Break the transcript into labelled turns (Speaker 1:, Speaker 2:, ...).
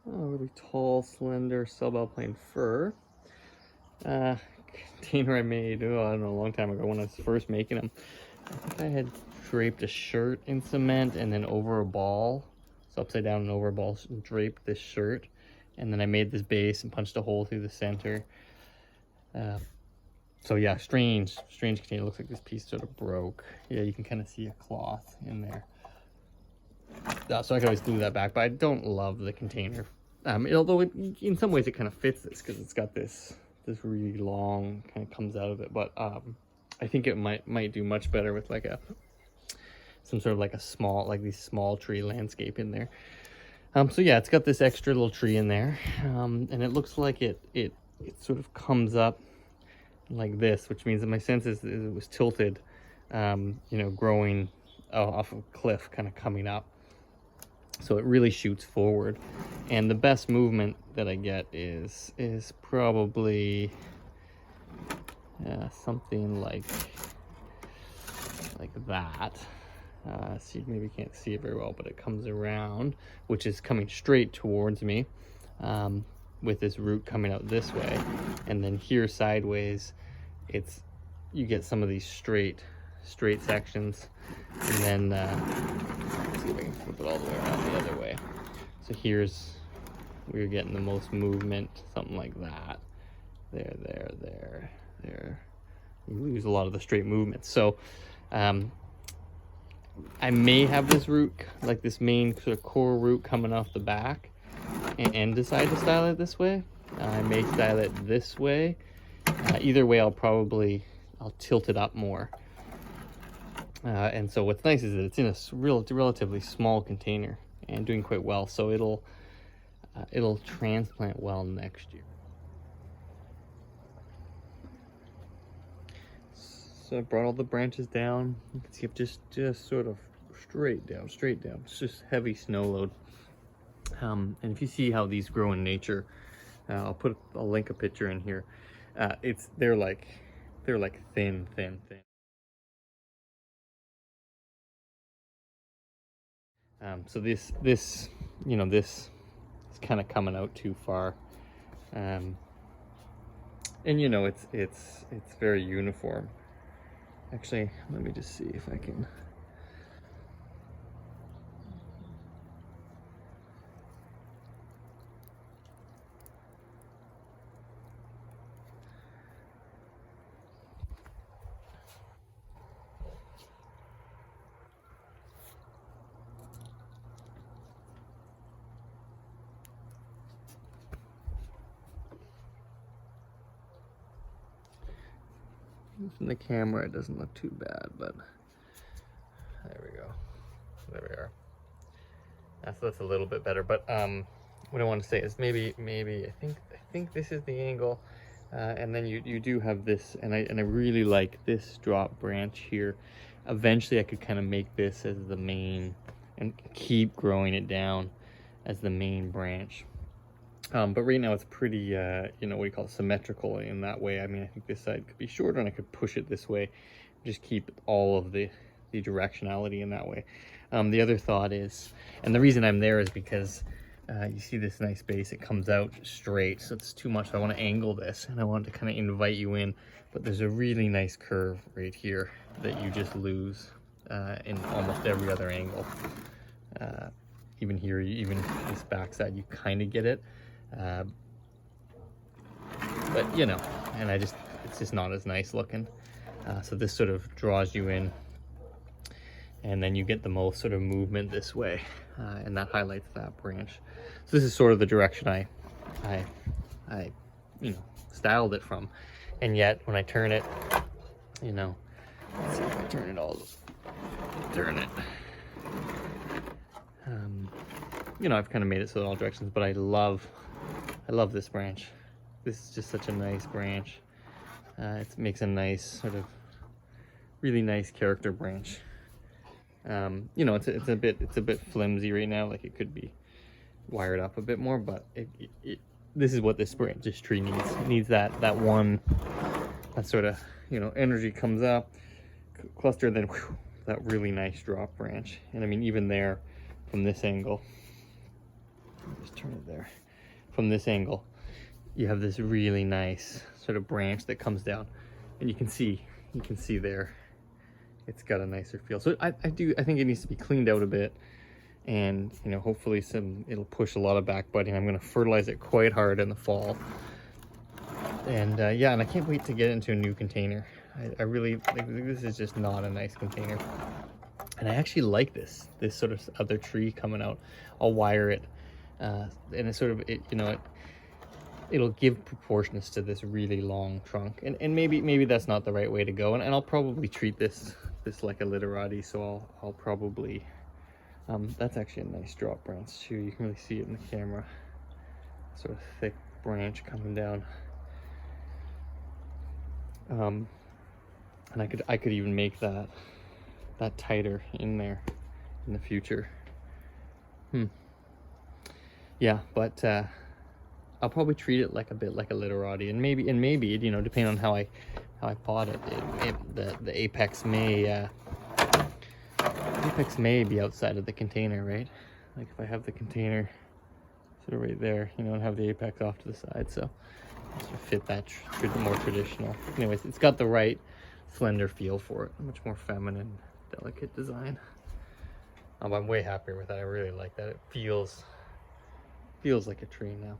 Speaker 1: really tall, slender subalpine fir. Uh, Container I made, I don't know, a long time ago when I was first making them. I think I had draped a shirt in cement and then over a ball, so upside down and over a ball, draped this shirt, and then I made this base and punched a hole through the center. So yeah, strange container. Looks like this piece sort of broke. Yeah, you can kind of see a cloth in there. So I can always glue that back, but I don't love the container. Although in some ways it kind of fits this because it's got this really long kind of comes out of it. But I think it might do much better with like some sort of like a small, like these small tree landscape in there. So yeah, it's got this extra little tree in there, and it looks like it sort of comes up like this, which means that my sense is it was tilted, growing off of a cliff, kind of coming up. So it really shoots forward, and the best movement that I get is probably something like that. So you maybe can't see it very well, but it comes around, which is coming straight towards me, with this root coming out this way, and then here sideways, you get some of these straight sections, and then let's see if I can flip it all the way around the other way. So we're getting the most movement, something like that. There. You lose a lot of the straight movement. So I may have this root, like this main sort of core root coming off the back, and decide to style it this way. I may style it this way. Either way, I'll tilt it up more. And so what's nice is that it's in a relatively small container and doing quite well. So it'll transplant well next year. So I brought all the branches down. You can see I've just sort of straight down. It's just heavy snow load. And if you see how these grow in nature, I'll link a picture in here. They're like thin. So this is kind of coming out too far. And it's very uniform. Actually, let me just see if I can. From the camera, it doesn't look too bad, but there we go. There we are. So that's a little bit better. But what I want to say is maybe I think this is the angle, and then you do have this, and I really like this drop branch here. Eventually, I could kind of make this as the main and keep growing it down as the main branch. But right now it's pretty, what do you call it, symmetrical in that way. I mean, I think this side could be shorter and I could push it this way, just keep all of the directionality in that way. The other thought is, and the reason I'm there is because you see this nice base, it comes out straight, so it's too much. So I want to angle this, and I want to kind of invite you in, but there's a really nice curve right here that you just lose in almost every other angle. Even here, even this backside, you kind of get it. But and it's just not as nice looking. So this sort of draws you in, and then you get the most sort of movement this way, and that highlights that branch. So this is sort of the direction I styled it from, and yet when I turn it, let's see if I turn it. I've kind of made it so in all directions, but I love this branch. This is just such a nice branch. It makes a nice sort of really nice character branch. It's a bit flimsy right now. Like it could be wired up a bit more, but this is what this tree needs. It needs that sort of energy comes up, cluster, then whew, that really nice drop branch. And I mean, even there from this angle, Just turn it there. From this angle, you have this really nice sort of branch that comes down, and you can see there, it's got a nicer feel. So I think it needs to be cleaned out a bit, and you know, hopefully it'll push a lot of back budding. I'm going to fertilize it quite hard in the fall, and yeah, and I can't wait to get it into a new container. I really like, this is just not a nice container, and I actually like this sort of other tree coming out. I'll wire it, and it's sort of it'll give proportions to this really long trunk, and maybe that's not the right way to go, and I'll probably treat this like a literati, so I'll probably that's actually a nice drop branch too. You can really see it in the camera, sort of thick branch coming down. And I could even make that tighter in there in the future. Yeah, but I'll probably treat it like a bit like a literati, and maybe you know, depending on how I pot it, the apex may be outside of the container, right? Like if I have the container sort of right there, you know, and have the apex off to the side, so sort of fit that more traditional. Anyways, it's got the right slender feel for it, a much more feminine, delicate design. I'm way happier with that. I really like that. It feels like a tree now.